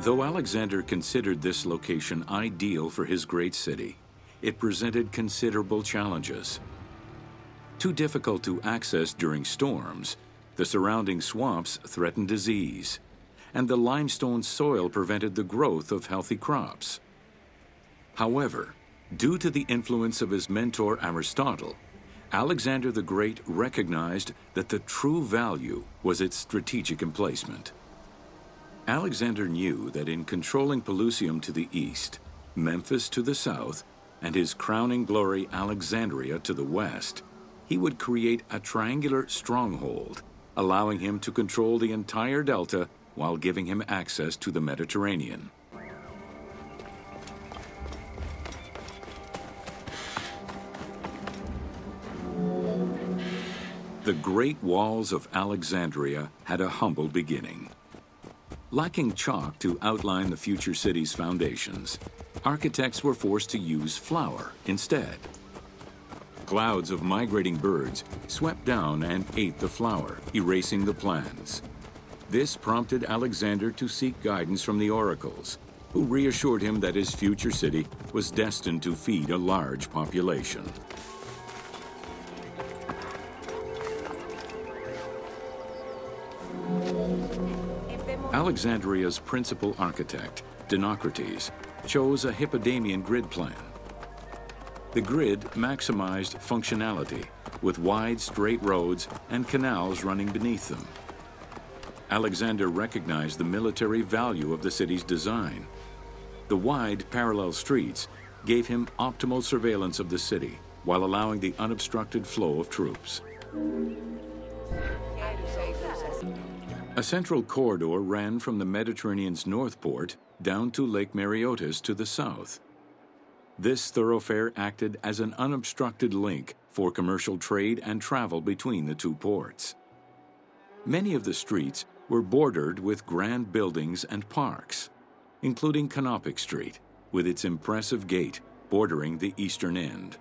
Though Alexander considered this location ideal for his great city, it presented considerable challenges. Too difficult to access during storms, the surrounding swamps threatened disease, and the limestone soil prevented the growth of healthy crops. However, due to the influence of his mentor Aristotle, Alexander the Great recognized that the true value was its strategic emplacement. Alexander knew that in controlling Pelusium to the east, Memphis to the south, and his crowning glory Alexandria to the west, he would create a triangular stronghold, allowing him to control the entire delta while giving him access to the Mediterranean. The Great Walls of Alexandria had a humble beginning. Lacking chalk to outline the future city's foundations, architects were forced to use flour instead. Clouds of migrating birds swept down and ate the flour, erasing the plans. This prompted Alexander to seek guidance from the oracles, who reassured him that his future city was destined to feed a large population. Alexandria's principal architect, Dinocrates, chose a Hippodamian grid plan. The grid maximized functionality, with wide, straight roads and canals running beneath them. Alexander recognized the military value of the city's design. The wide, parallel streets gave him optimal surveillance of the city, while allowing the unobstructed flow of troops. A central corridor ran from the Mediterranean's north port down to Lake Mareotis to the south. This thoroughfare acted as an unobstructed link for commercial trade and travel between the two ports. Many of the streets were bordered with grand buildings and parks, including Canopic Street, with its impressive gate bordering the eastern end.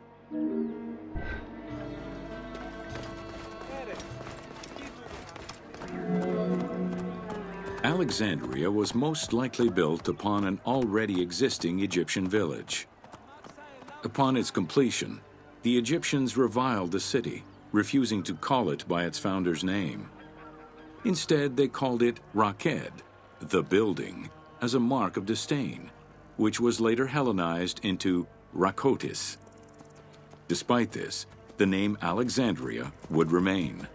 Alexandria was most likely built upon an already existing Egyptian village. Upon its completion, the Egyptians reviled the city, refusing to call it by its founder's name. Instead, they called it Raked, the building, as a mark of disdain, which was later Hellenized into Rakotis. Despite this, the name Alexandria would remain.